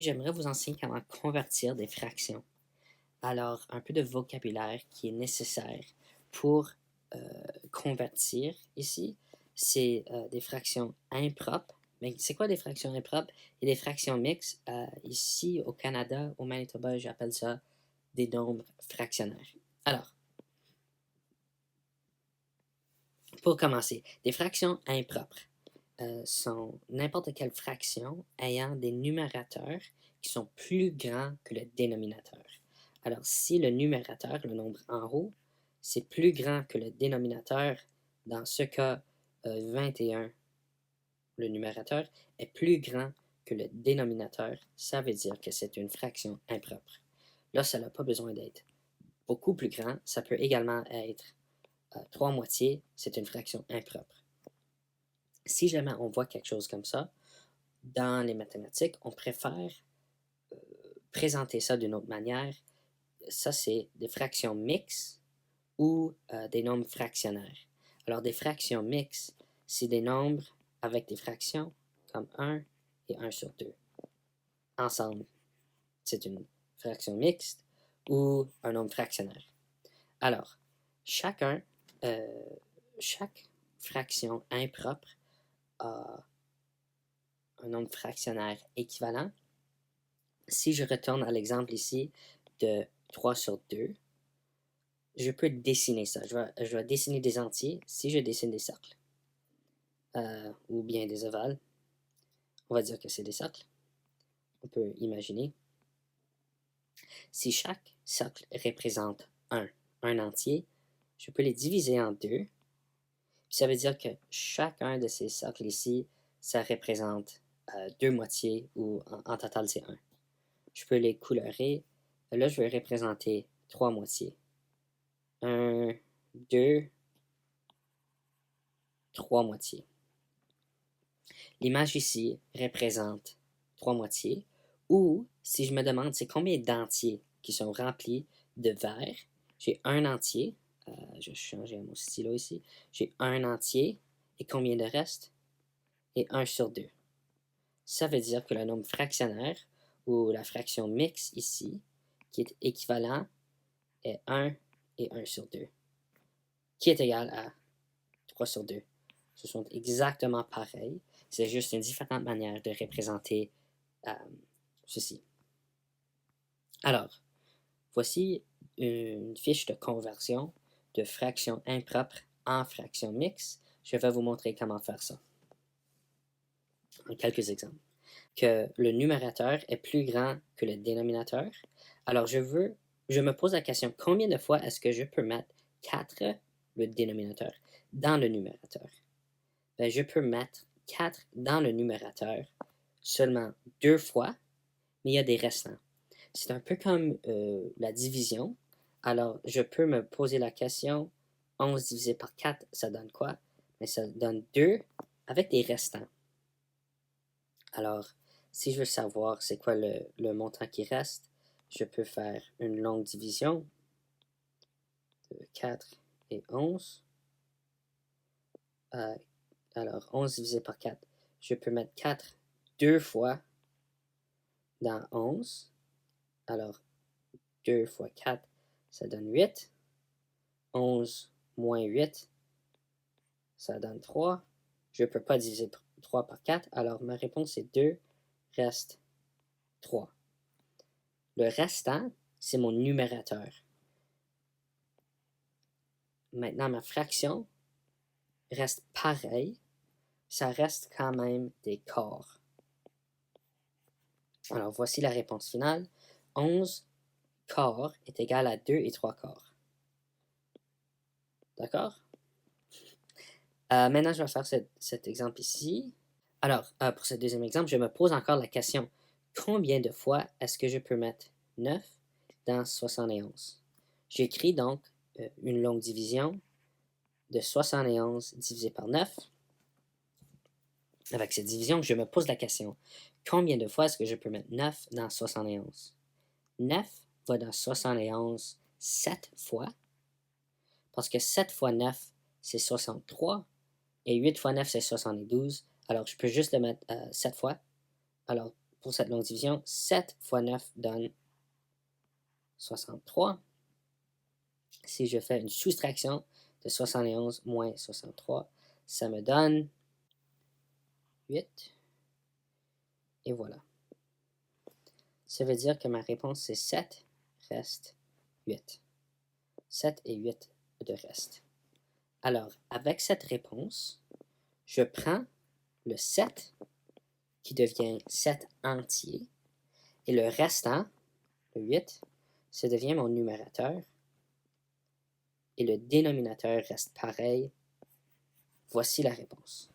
J'aimerais vous enseigner comment convertir des fractions. Alors, un peu de vocabulaire qui est nécessaire pour convertir ici, c'est des fractions impropres. Mais c'est quoi des fractions impropres? Et des fractions mixtes, ici au Canada, au Manitoba, j'appelle ça des nombres fractionnaires. Alors, pour commencer, des fractions impropres sont n'importe quelle fraction ayant des numérateurs qui sont plus grands que le dénominateur. Alors, si le numérateur, le nombre en haut, c'est plus grand que le dénominateur, dans ce cas, 21, le numérateur est plus grand que le dénominateur, ça veut dire que c'est une fraction impropre. Là, ça n'a pas besoin d'être beaucoup plus grand, ça peut également être 3 moitiés, c'est une fraction impropre. Si jamais on voit quelque chose comme ça, dans les mathématiques, on préfère présenter ça d'une autre manière. Ça, c'est des fractions mixtes ou des nombres fractionnaires. Alors, des fractions mixtes, c'est des nombres avec des fractions comme 1 et 1 sur 2. Ensemble, c'est une fraction mixte ou un nombre fractionnaire. Alors, chacun, euh, chaque fraction impropre a un nombre fractionnaire équivalent. Si je retourne à l'exemple ici de 3 sur 2, je peux dessiner ça. Je vais dessiner des entiers si je dessine des cercles. Ou bien des ovales. On va dire que c'est des cercles. On peut imaginer. Si chaque cercle représente un entier, je peux les diviser en deux. Puis ça veut dire que chacun de ces cercles ici, ça représente deux moitiés ou en total c'est un. Je peux les colorer. Là, je vais représenter trois moitiés. Un, deux, trois moitiés. L'image ici représente trois moitiés. Ou, si je me demande c'est combien d'entiers qui sont remplis de verre, j'ai un entier. Je vais changer mon stylo ici. J'ai un entier. Et combien de reste? Et 1 sur 2. Ça veut dire que le nombre fractionnaire, ou la fraction mixte ici, qui est équivalent, est 1 et 1 sur 2, qui est égal à 3 sur 2. Ce sont exactement pareils. C'est juste une différente manière de représenter euh, ceci. Alors, voici une fiche de conversion de fraction impropre en fraction mixte. Je vais vous montrer comment faire ça. En quelques exemples. Que le numérateur est plus grand que le dénominateur. Alors, je me pose la question, combien de fois est-ce que je peux mettre 4, le dénominateur, dans le numérateur? Ben, je peux mettre 4 dans le numérateur seulement 2 fois, mais il y a des restants. C'est un peu comme la division. Alors, je peux me poser la question, 11 divisé par 4, ça donne quoi? Mais ça donne 2 avec des restants. Alors, si je veux savoir c'est quoi le montant qui reste, je peux faire une longue division de 4 et 11. Alors, 11 divisé par 4, je peux mettre 4 deux fois dans 11. Alors, 2 fois 4, ça donne 8. 11 moins 8, ça donne 3. Je ne peux pas diviser 3 par 4, alors ma réponse est 2, reste 3. Le restant, c'est mon numérateur. Maintenant, ma fraction reste pareille. Ça reste quand même des quarts. Alors, voici la réponse finale. 11 quarts est égal à 2 et 3 quarts. D'accord? Maintenant, je vais faire cet exemple ici. Alors, pour ce deuxième exemple, je me pose encore la question, combien de fois est-ce que je peux mettre 9 dans 71? J'écris donc une longue division de 71 divisé par 9. Avec cette division, je me pose la question, combien de fois est-ce que je peux mettre 9 dans 71? 9 va dans 71 7 fois, parce que 7 fois 9, c'est 63, et 8 fois 9, c'est 72. Alors, je peux juste le mettre 7 fois. Alors, pour cette longue division, 7 fois 9 donne 63. Si je fais une soustraction de 71 moins 63, ça me donne 8. Et voilà. Ça veut dire que ma réponse, c'est 7 reste 8. 7 et 8 de reste. Alors, avec cette réponse, je prends le 7 qui devient 7 entier et le restant, le 8, ça devient mon numérateur et le dénominateur reste pareil. Voici la réponse.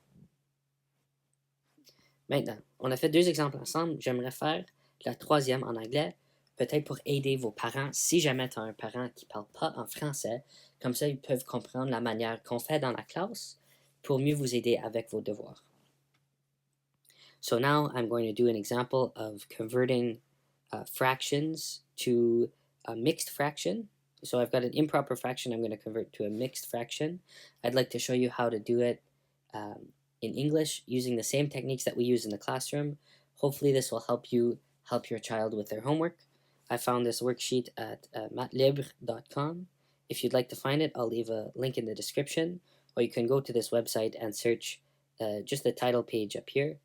Maintenant, on a fait 2 exemples ensemble. J'aimerais faire la troisième en anglais, peut-être pour aider vos parents, si jamais tu as un parent qui ne parle pas en français, comme ça ils peuvent comprendre la manière qu'on fait dans la classe pour mieux vous aider avec vos devoirs. So now I'm going to do an example of converting fractions to a mixed fraction. So I've got an improper fraction I'm going to convert to a mixed fraction. I'd like to show you how to do it in English using the same techniques that we use in the classroom. Hopefully this will help you help your child with their homework. I found this worksheet at matlibre.com. If you'd like to find it, I'll leave a link in the description, or you can go to this website and search just the title page up here.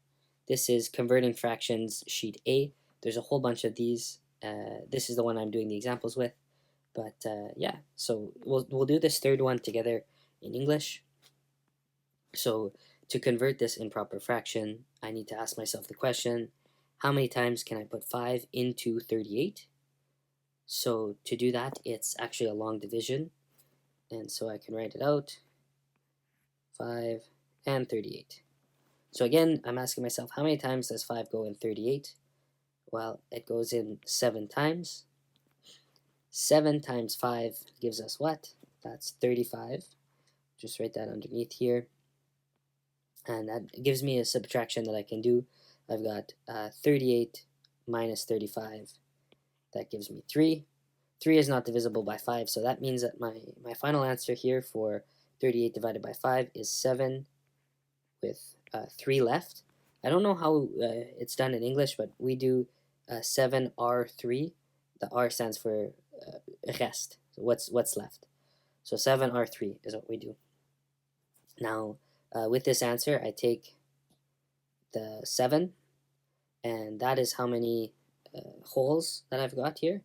This is Converting Fractions Sheet A. There's a whole bunch of these. This is the one I'm doing the examples with. But yeah, so we'll do this third one together in English. So to convert this improper fraction, I need to ask myself the question, how many times can I put 5 into 38? So to do that, it's actually a long division. And so I can write it out, 5 and 38. So again, I'm asking myself, how many times does 5 go in 38? Well, it goes in 7 times. 7 times 5 gives us what? That's 35. Just write that underneath here. And that gives me a subtraction that I can do. I've got 38 minus 35. That gives me 3. 3 is not divisible by 5, so that means that my final answer here for 38 divided by 5 is 7 with 3 left. I don't know how it's done in English, but we do 7R3. The R stands for rest, so what's left. So 7R3 is what we do. Now, with this answer, I take the 7, and that is how many wholes that I've got here.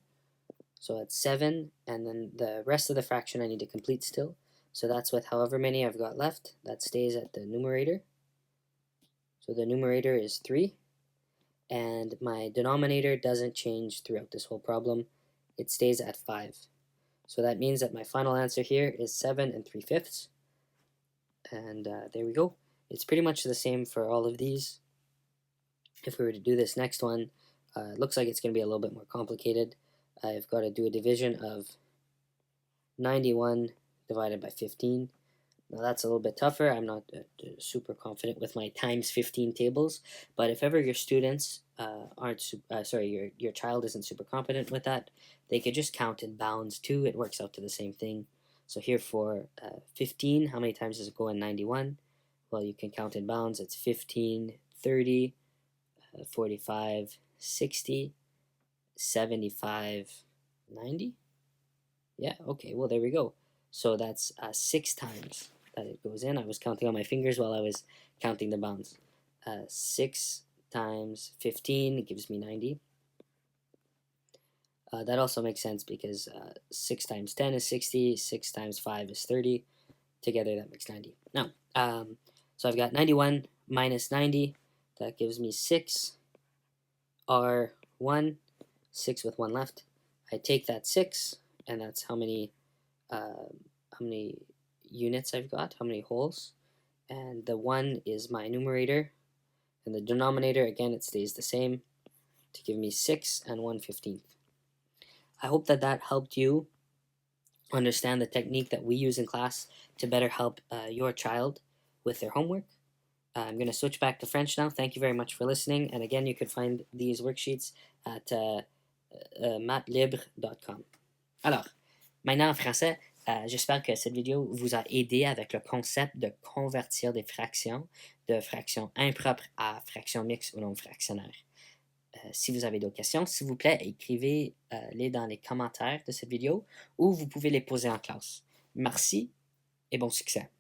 So it's 7, and then the rest of the fraction I need to complete still. So that's with however many I've got left. That stays at the numerator. So the numerator is 3, and my denominator doesn't change throughout this whole problem. It stays at 5. So that means that my final answer here is 7 3/5. And there we go. It's pretty much the same for all of these. If we were to do this next one, it looks like it's going to be a little bit more complicated. I've got to do a division of 91 divided by 15. Now that's a little bit tougher. I'm not super confident with my times 15 tables, but if ever your students your child isn't super competent with that, they could just count in bounds too. It works out to the same thing. So here for 15, how many times does it go in 91? Well, you can count in bounds. It's 15, 30, 45, 60, 75, 90? Yeah, okay, well, there we go. So that's 6 times that it goes in. I was counting on my fingers while I was counting the bounds. 6 times 15 gives me 90. That also makes sense because 6 times 10 is 60, 6 times 5 is 30. Together that makes 90. Now, so I've got 91 minus 90. That gives me 6 R1, 6 with 1 left. I take that 6, and that's how many units I've got, how many wholes. And the 1 is my numerator. And the denominator, again, it stays the same to give me 6 and 1/15. I hope that helped you understand the technique that we use in class to better help your child with their homework. I'm going to switch back to French now. Thank you very much for listening. And again, you can find these worksheets at matlibre.com. Alors, maintenant en français, j'espère que cette vidéo vous a aidé avec le concept de convertir des fractions de fractions impropres à fractions mixtes ou non fractionnaires. Si vous avez d'autres questions, s'il vous plaît, écrivez-les dans les commentaires de cette vidéo ou vous pouvez les poser en classe. Merci et bon succès!